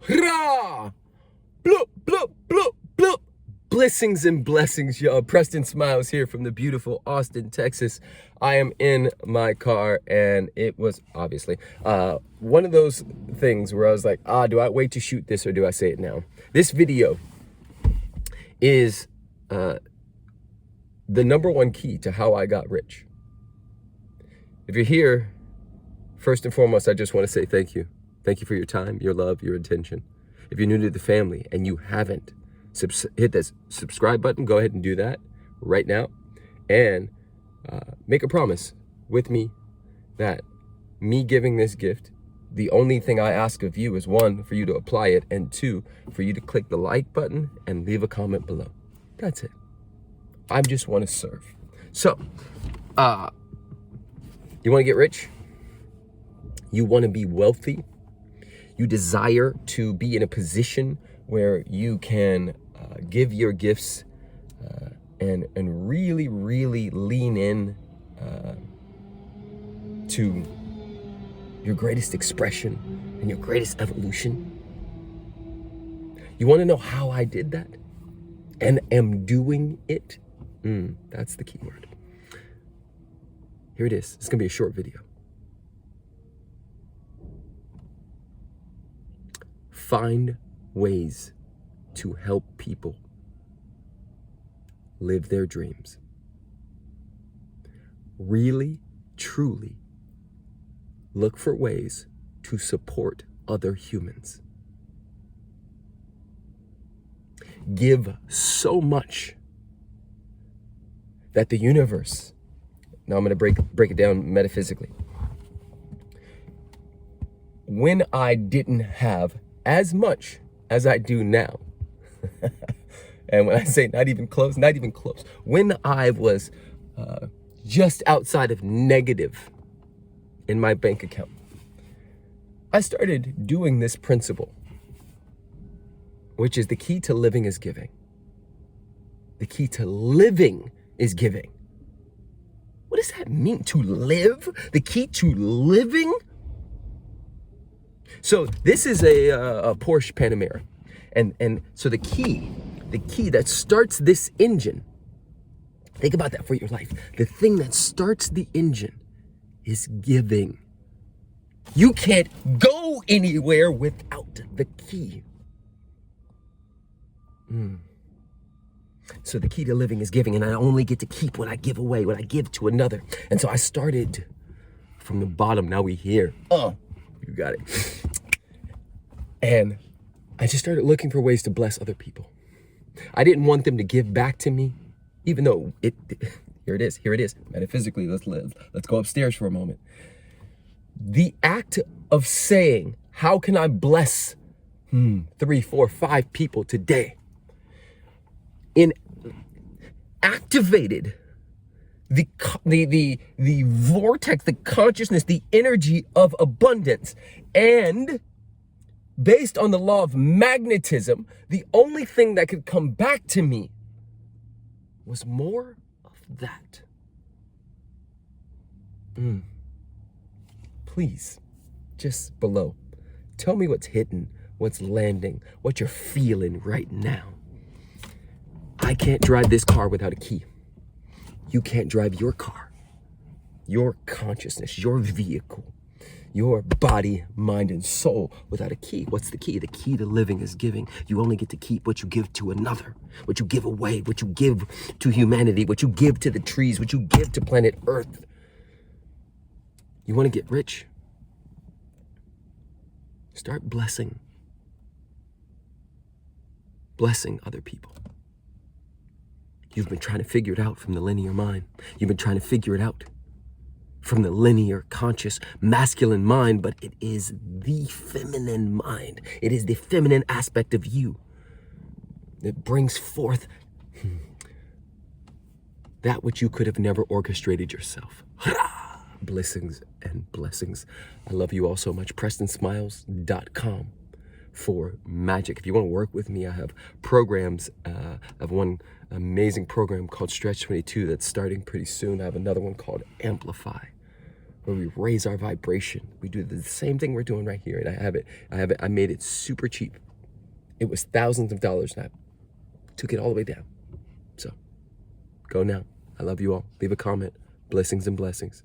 Hurrah! Bloop, bloop, bloop, bloop. Blessings and blessings, y'all. Preston Smiles here from the beautiful Austin, Texas. I am in my car, and it was obviously one of those things where I was like, do I wait to shoot this or do I say it now? This video is the #1 key to how I got rich. If you're here, first and foremost, I just want to say thank you. Thank you for your time, your love, your attention. If you're new to the family and you haven't hit that subscribe button, go ahead and do that right now. And make a promise with me that me giving this gift, the only thing I ask of you is 1, for you to apply it, and 2, for you to click the like button and leave a comment below. That's it. I just want to serve. So, you want to get rich? You want to be wealthy? You desire to be in a position where you can give your gifts and really, really lean in to your greatest expression and your greatest evolution. You want to know how I did that and am doing it? That's the key word. Here it is. It's going to be a short video. Find ways to help people live their dreams. Really, truly look for ways to support other humans. Give so much that the universe, now I'm going to break it down metaphysically. When I didn't have as much as I do now, and when I say not even close, when I was just outside of negative in my bank account, I started doing this principle, which is the key to living is giving. The key to living is giving. What does that mean, to live? The key to living? So this is a Porsche Panamera. And so the key that starts this engine, think about that for your life. The thing that starts the engine is giving. You can't go anywhere without the key. So the key to living is giving, and I only get to keep what I give away, what I give to another. And so I started from the bottom. Now we here. You got it. And I just started looking for ways to bless other people. I didn't want them to give back to me, even though here it is. Metaphysically, let's go upstairs for a moment. The act of saying, how can I bless 3, 4, 5 people today? Activated the vortex, the consciousness, the energy of abundance. And based on the law of magnetism, the only thing that could come back to me was more of that. Please, just below, tell me what's hidden, what's landing, what you're feeling right now. I can't drive this car without a key. You can't drive your car, your consciousness, your vehicle, your body, mind, and soul without a key. What's the key? The key to living is giving. You only get to keep what you give to another, what you give away, what you give to humanity, what you give to the trees, what you give to planet Earth. You want to get rich? Start blessing other people. You've been trying to figure it out from the linear mind. You've been trying to figure it out from the linear, conscious, masculine mind, but it is the feminine mind. It is the feminine aspect of you that brings forth that which you could have never orchestrated yourself. Blessings and blessings. I love you all so much. PrestonSmiles.com for magic. If you want to work with me, I have programs. I have one amazing program called Stretch 22 that's starting pretty soon. I have another one called Amplify where we raise our vibration. We do the same thing we're doing right here. And I made it super cheap. It was thousands of dollars and I took it all the way down. So go now. I love you all. Leave a comment. Blessings and blessings.